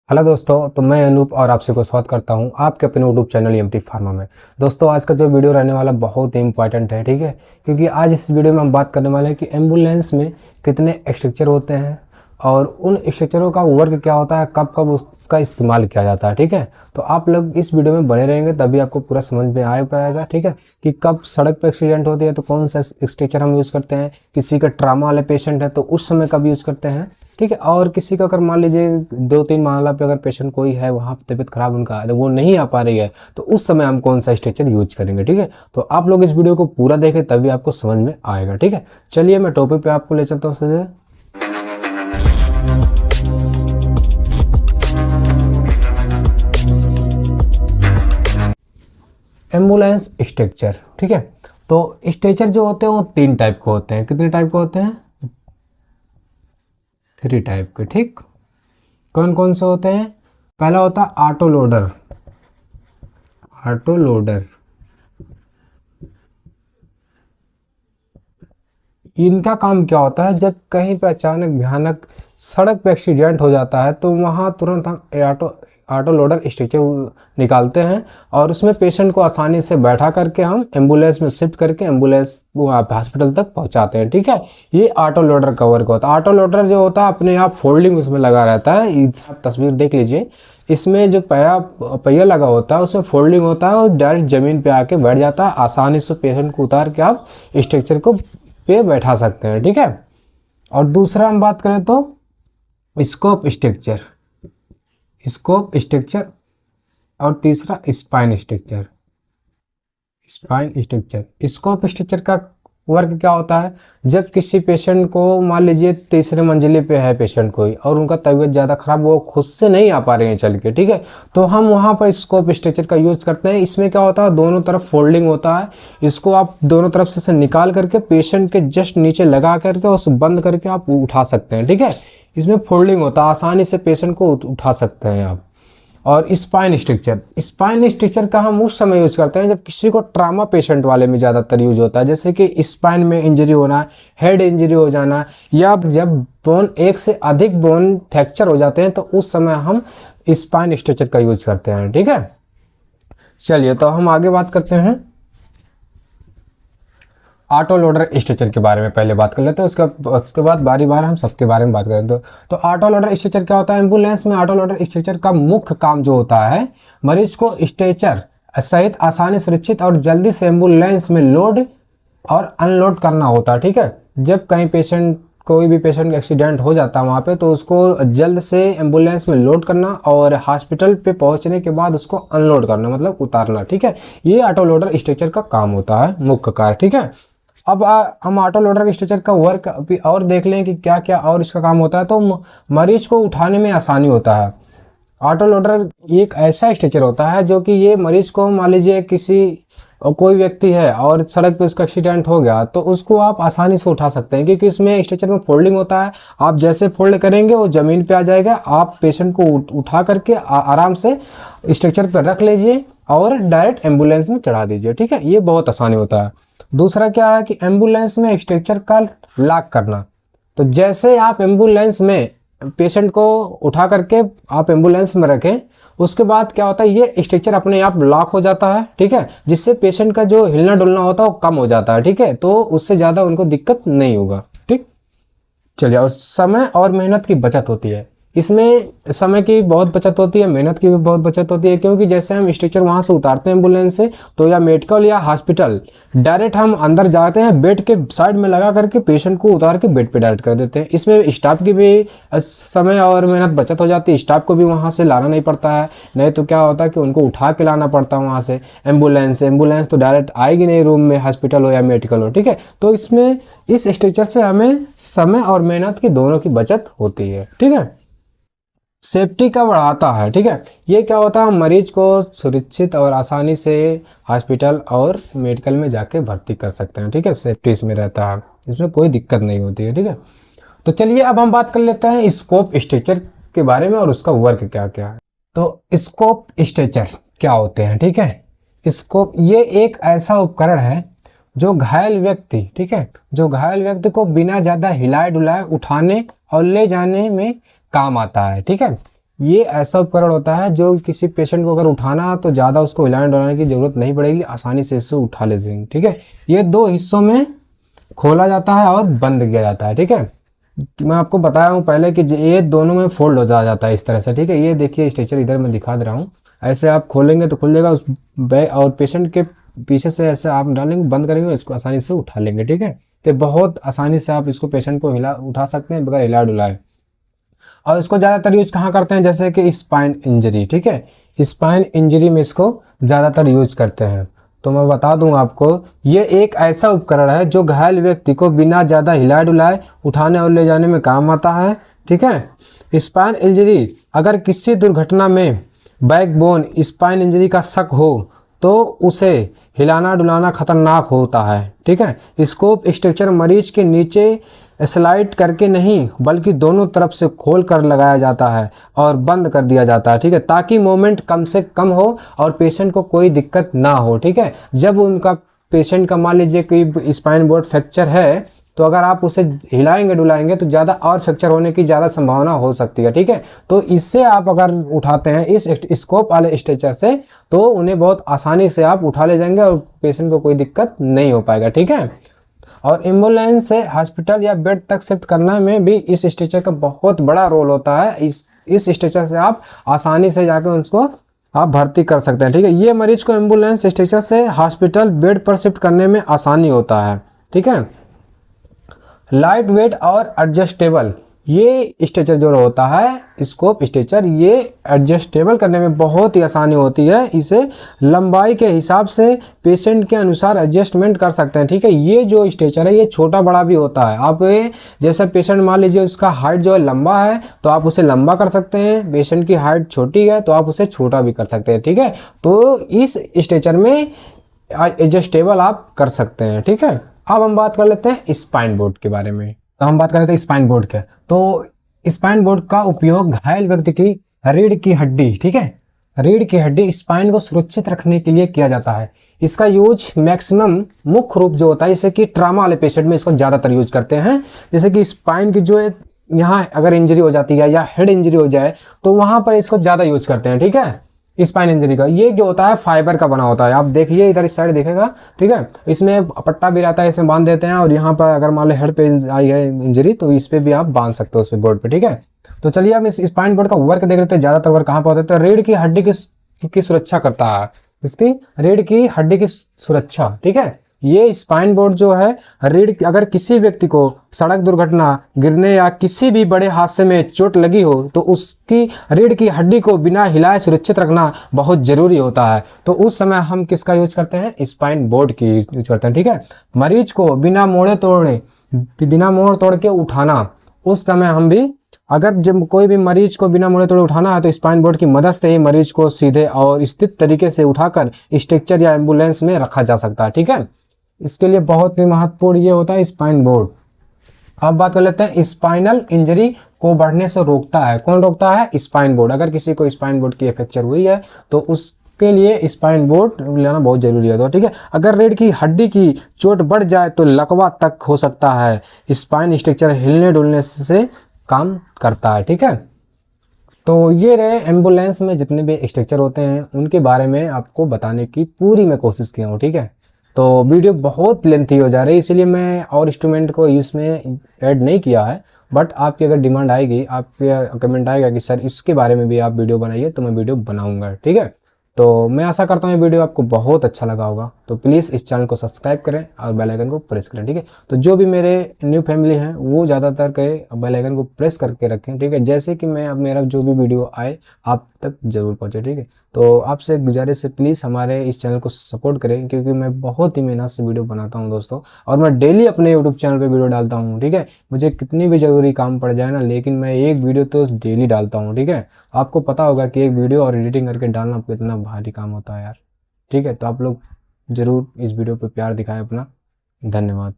Hello दोस्तों, तो मैं अनूप और आपसे को स्वागत करता हूं आपके अपने यूट्यूब चैनल एमटी फार्मा में। दोस्तों, आज का जो वीडियो रहने वाला बहुत ही इंपॉर्टेंट है, ठीक है। क्योंकि आज इस वीडियो में हम बात करने वाले हैं कि एम्बुलेंस में कितने स्ट्रक्चर होते हैं और उन स्ट्रक्चरों का वर्क क्या होता है, कब कब उसका इस्तेमाल किया जाता है, ठीक है। तो आप लोग इस वीडियो में बने रहेंगे तभी आपको पूरा समझ में आ पाएगा, ठीक है, कि कब सड़क पर एक्सीडेंट होती है तो कौन सा स्ट्रक्चर हम यूज़ करते हैं, किसी का ट्रामा वाले पेशेंट है तो उस समय कब यूज़ करते हैं, ठीक है। और किसी का अगर मान लीजिए 2-3 मामला पे अगर पेशेंट कोई है, वहाँ पे तबीयत खराब उनका वो नहीं आ पा रही है, तो उस समय हम कौन सा स्ट्रक्चर यूज करेंगे, ठीक है। तो आप लोग इस वीडियो को पूरा देखें तभी आपको समझ में आएगा, ठीक है। चलिए मैं टॉपिक पे आपको ले चलता हूँ सीधे। एम्बुलेंस स्ट्रक्चर, ठीक है। तो स्ट्रक्चर जो होते हैं वो 3 टाइप के होते हैं। कितने टाइप के होते हैं? 3 टाइप के, ठीक। कौन कौन से होते हैं? पहला होता है ऑटो लोडर। ऑटो लोडर, इनका काम क्या होता है, जब कहीं पे अचानक भयानक सड़क पे एक्सीडेंट हो जाता है तो वहाँ तुरंत हम ऑटो लोडर स्ट्रक्चर निकालते हैं और उसमें पेशेंट को आसानी से बैठा करके हम एम्बुलेंस में शिफ्ट करके एम्बुलेंस हॉस्पिटल तक पहुंचाते हैं, ठीक है। ये ऑटो लोडर का वर्क होता है। ऑटो लोडर जो होता है अपने आप फोल्डिंग उसमें लगा रहता है। तस्वीर देख लीजिए, इसमें जो पहिया लगा होता है उसमें फोल्डिंग होता है और डायरेक्ट ज़मीन पे आके बैठ जाता है। आसानी से पेशेंट को उतार के आप स्ट्रक्चर को पे बैठा सकते हैं, ठीक है। और दूसरा हम बात करें तो स्कोप स्ट्रक्चर, स्कोप स्ट्रक्चर। और तीसरा spine structure, spine structure. Scope structure का वर्क क्या होता है, जब किसी पेशेंट को मान लीजिए तीसरे मंजिले पे है पेशेंट कोई और उनका तबीयत ज़्यादा खराब, वो खुद से नहीं आ पा रहे हैं चल के, ठीक है, तो हम वहाँ पर स्कोप स्ट्रक्चर का यूज़ करते हैं। इसमें क्या होता है, दोनों तरफ फोल्डिंग होता है। इसको आप दोनों तरफ से निकाल करके पेशेंट के जस्ट नीचे लगा करके उस बंद करके आप उठा सकते हैं, ठीक है। इसमें फोल्डिंग होता है, आसानी से पेशेंट को उठा सकते हैं आप। और स्पाइन स्ट्रक्चर, स्पाइन स्ट्रक्चर का हम उस समय यूज करते हैं जब किसी को ट्रामा पेशेंट वाले में ज़्यादातर यूज होता है, जैसे कि स्पाइन में इंजरी होना, हेड इंजरी हो जाना, या जब बोन एक से अधिक बोन फ्रैक्चर हो जाते हैं तो उस समय हम स्पाइन स्ट्रक्चर का यूज करते हैं, ठीक है। चलिए तो हम आगे बात करते हैं ऑटो लोडर स्ट्रक्चर के बारे में। पहले बात कर लेते हैं, उसके बाद बारी बार हम सबके बारे में बात करें। तो ऑटो लोडर स्ट्रक्चर क्या होता है? एम्बुलेंस में ऑटो लोडर स्ट्रक्चर का मुख्य काम जो होता है, मरीज को स्ट्रेचर सहित आसानी, सुरक्षित और जल्दी से एम्बुलेंस में लोड और अनलोड करना होता है, ठीक है। जब कहीं कोई भी पेशेंट एक्सीडेंट हो जाता है वहाँ पे, तो उसको जल्द से एम्बुलेंस में लोड करना और हॉस्पिटल पे पहुँचने के बाद उसको अनलोड करना, मतलब उतारना, ठीक है। ये ऑटो लोडर स्ट्रक्चर का काम होता है, मुख्य कार्य, ठीक है। अब हम ऑटो लोडर स्ट्रक्चर का वर्क अभी और देख लें कि क्या क्या और इसका काम होता है। तो मरीज को उठाने में आसानी होता है। ऑटो लोडर एक ऐसा स्ट्रक्चर होता है जो कि ये मरीज को, मान लीजिए कोई व्यक्ति है और सड़क पे उसका एक्सीडेंट हो गया तो उसको आप आसानी से उठा सकते हैं, क्योंकि इसमें स्ट्रक्चर में फोल्डिंग होता है। आप जैसे फोल्ड करेंगे वो ज़मीन पे आ जाएगा, आप पेशेंट को उठा करके आराम से स्ट्रक्चर पर रख लीजिए और डायरेक्ट एम्बुलेंस में चढ़ा दीजिए, ठीक है। ये बहुत आसानी होता है। दूसरा क्या है कि एम्बुलेंस में स्ट्रक्चर का लॉक करना। तो जैसे आप एम्बुलेंस में पेशेंट को उठा करके आप एम्बुलेंस में रखें, उसके बाद क्या होता है, ये स्ट्रक्चर अपने आप लॉक हो जाता है, ठीक है, जिससे पेशेंट का जो हिलना डुलना होता है वो कम हो जाता है, ठीक है। तो उससे ज़्यादा उनको दिक्कत नहीं होगा, ठीक। चलिए, और समय और मेहनत की बचत होती है। इसमें समय की बहुत बचत होती है, मेहनत की भी बहुत बचत होती है, क्योंकि जैसे हम स्ट्रक्चर वहाँ से उतारते हैं एम्बुलेंस से, तो या मेडिकल या हॉस्पिटल डायरेक्ट हम अंदर जाते हैं, बेड के साइड में लगा करके पेशेंट को उतार के बेड पे डायरेक्ट कर देते हैं। इसमें स्टाफ की भी समय और मेहनत बचत हो जाती है। स्टाफ को भी वहाँ से लाना नहीं पड़ता है, नहीं तो क्या होता है कि उनको उठा के लाना पड़ता है वहाँ से एम्बुलेंस तो डायरेक्ट आएगी नहीं रूम में, हॉस्पिटल हो या मेडिकल हो, ठीक है। तो इसमें इस स्ट्रक्चर से हमें समय और मेहनत की दोनों की बचत होती है, ठीक है। सेफ्टी का बढ़ाता है, ठीक है। ये क्या होता है, मरीज को सुरक्षित और आसानी से हॉस्पिटल और मेडिकल में जाके भर्ती कर सकते हैं, ठीक है। सेफ्टी इसमें रहता है, इसमें कोई दिक्कत नहीं होती है, ठीक है। तो चलिए अब हम बात कर लेते हैं स्कोप स्ट्रक्चर के बारे में और उसका वर्क क्या क्या है। तो स्कोप स्ट्रक्चर क्या होते हैं, ठीक है। स्कोप ये एक ऐसा उपकरण है जो घायल व्यक्ति, ठीक है, जो घायल व्यक्ति को बिना ज़्यादा हिलाए डुलाए उठाने और ले जाने में काम आता है, ठीक है। ये ऐसा उपकरण होता है जो किसी पेशेंट को अगर उठाना तो ज़्यादा उसको हिलाने डुलाने की ज़रूरत नहीं पड़ेगी, आसानी से इसे उठा ले जाएंगे। ठीक है, ये 2 हिस्सों में खोला जाता है और बंद किया जाता है। ठीक है, मैं आपको बताया हूँ पहले कि ये दोनों में फोल्ड हो जाता है इस तरह से। ठीक है, ये देखिए स्ट्रेचर इधर मैं दिखा दे रहा हूँ, ऐसे आप खोलेंगे तो खुल जाएगा, उस बैग और पेशेंट के पीछे से ऐसे आप डालेंगे, बंद करेंगे, इसको आसानी से उठा लेंगे। ठीक है, तो बहुत आसानी से आप इसको पेशेंट को उठा सकते हैं बगैर हिला डुलाए। और इसको ज़्यादातर यूज कहाँ करते हैं, जैसे कि स्पाइन इंजरी। ठीक है, स्पाइन इंजरी में इसको ज़्यादातर यूज करते हैं। तो मैं बता दूं आपको, ये एक ऐसा उपकरण है जो घायल व्यक्ति को बिना ज़्यादा हिलाए डुलाए उठाने और ले जाने में काम आता है। ठीक है, स्पाइन इंजरी, अगर किसी दुर्घटना में बैकबोन स्पाइन इंजरी का शक हो तो उसे हिलाना डुलाना खतरनाक होता है। ठीक है, स्कोप स्ट्रक्चर मरीज के नीचे स्लाइड करके नहीं बल्कि दोनों तरफ से खोल कर लगाया जाता है और बंद कर दिया जाता है। ठीक है, ताकि मोमेंट कम से कम हो और पेशेंट को कोई दिक्कत ना हो। ठीक है, जब उनका पेशेंट का मान लीजिए कोई स्पाइन बोर्ड फ्रैक्चर है तो अगर आप उसे हिलाएंगे डुलाएंगे तो ज़्यादा और फ्रैक्चर होने की ज़्यादा संभावना हो सकती है। ठीक है, तो इससे आप अगर उठाते हैं इस स्कोप वाले स्ट्रेचर से तो उन्हें बहुत आसानी से आप उठा ले जाएंगे और पेशेंट को कोई दिक्कत नहीं हो पाएगा। ठीक है, और एम्बुलेंस से हॉस्पिटल या बेड तक शिफ्ट करने में भी इस स्ट्रेचर का बहुत बड़ा रोल होता है। इस स्ट्रेचर से आप आसानी से जाकर उसको आप भर्ती कर सकते हैं। ठीक है, ये मरीज को एम्बुलेंस स्ट्रेचर से हॉस्पिटल बेड पर शिफ्ट करने में आसानी होता है। ठीक है, लाइट वेट और एडजस्टेबल, ये स्ट्रेचर जो होता है स्कोप स्ट्रेचर, ये एडजस्टेबल करने में बहुत ही आसानी होती है। इसे लंबाई के हिसाब से पेशेंट के अनुसार एडजस्टमेंट कर सकते हैं। ठीक है, ये जो स्ट्रेचर है ये छोटा बड़ा भी होता है। आप जैसे पेशेंट मान लीजिए उसका हाइट जो है लंबा है तो आप उसे लंबा कर सकते हैं, पेशेंट की हाइट छोटी है तो आप उसे छोटा भी कर सकते हैं। ठीक है, तो इस स्ट्रेचर में एडजस्टेबल आप कर सकते हैं। ठीक है, अब हम बात कर लेते हैं स्पाइन बोर्ड के बारे में। तो हम बात कर लेते हैं स्पाइन बोर्ड के। तो स्पाइन बोर्ड का उपयोग घायल व्यक्ति की रीढ़ की हड्डी, ठीक है, रीढ़ की हड्डी स्पाइन को सुरक्षित रखने के लिए किया जाता है। इसका यूज मैक्सिमम मुख्य रूप जो होता है जैसे कि ट्रामा वाले पेशेंट में इसको ज़्यादातर यूज करते हैं। जैसे कि स्पाइन की जो यहाँ अगर इंजरी हो जाती है या हेड इंजरी हो जाए तो वहाँ पर इसको ज़्यादा यूज करते हैं। ठीक है, स्पाइन इंजरी का ये जो होता है फाइबर का बना होता है। आप देखिए इधर इस साइड देखेगा। ठीक है, इसमें पट्टा भी रहता है, इसमें बांध देते हैं और यहाँ पर अगर मान लो हेड पे आई है इंजरी तो इस पे भी आप बांध सकते हो उस बोर्ड पे। ठीक है, तो चलिए हम इस स्पाइन बोर्ड का वर्क देख लेते हैं। ज्यादातर वर्क कहाँ पर होता है, तो रीढ़ की हड्डी की सुरक्षा करता है, इसकी रीढ़ की हड्डी की सुरक्षा। ठीक है, ये स्पाइन बोर्ड जो है रीढ़, अगर किसी व्यक्ति को सड़क दुर्घटना, गिरने या किसी भी बड़े हादसे में चोट लगी हो तो उसकी रीढ़ की हड्डी को बिना हिलाए सुरक्षित रखना बहुत जरूरी होता है। तो उस समय हम किसका यूज करते हैं, स्पाइन बोर्ड की यूज करते हैं। ठीक है, मरीज को बिना मोड़ तोड़ के उठाना, उस समय हम भी अगर जब कोई भी मरीज को बिना मोड़े तोड़े उठाना है तो स्पाइन बोर्ड की मदद से ही मरीज को सीधे और स्थित तरीके से उठाकर स्ट्रेचर या एम्बुलेंस में रखा जा सकता है। ठीक है, इसके लिए बहुत ही महत्वपूर्ण ये होता है स्पाइन बोर्ड। अब बात कर लेते हैं स्पाइनल इंजरी को बढ़ने से रोकता है। कौन रोकता है, स्पाइन बोर्ड। अगर किसी को स्पाइन बोर्ड की फ्रैक्चर हुई है तो उसके लिए स्पाइन बोर्ड लेना बहुत जरूरी है। तो ठीक है, अगर रीढ़ की हड्डी की चोट बढ़ जाए तो लकवा तक हो सकता है। स्पाइन स्ट्रक्चर हिलने डुलने से काम करता है। ठीक है, तो ये रहे एम्बुलेंस में जितने भी स्ट्रक्चर होते हैं उनके बारे में आपको बताने की पूरी मैं कोशिश किया हूँ। ठीक है, तो वीडियो बहुत लेंथी हो जा रही है इसलिए मैं और इंस्ट्रूमेंट को इसमें ऐड नहीं किया है। बट आपकी अगर डिमांड आएगी, आपके कमेंट आएगा कि सर इसके बारे में भी आप वीडियो बनाइए तो मैं वीडियो बनाऊंगा। ठीक है, तो मैं आशा करता हूँ ये वीडियो आपको बहुत अच्छा लगा होगा। तो प्लीज़ इस चैनल को सब्सक्राइब करें और बेल आइकन को प्रेस करें। ठीक है, तो जो भी मेरे न्यू फैमिली हैं वो ज़्यादातर के बेल आइकन को प्रेस करके रखें। ठीक है, जैसे कि मैं अब मेरा जो भी वीडियो आए आप तक जरूर पहुँचे। ठीक है, तो आपसे गुजारिश है प्लीज़ हमारे इस चैनल को सपोर्ट करें क्योंकि मैं बहुत ही मेहनत से वीडियो बनाता हूँ दोस्तों, और मैं डेली अपने यूट्यूब चैनल पर वीडियो डालता हूँ। ठीक है, मुझे कितनी भी ज़रूरी काम पड़ जाए ना, लेकिन मैं एक वीडियो तो डेली डालता हूँ। ठीक है, आपको पता होगा कि एक वीडियो और एडिटिंग करके डालना कितना भारी काम होता है यार। ठीक है, तो आप लोग ज़रूर इस वीडियो पे प्यार दिखाएं अपना। धन्यवाद।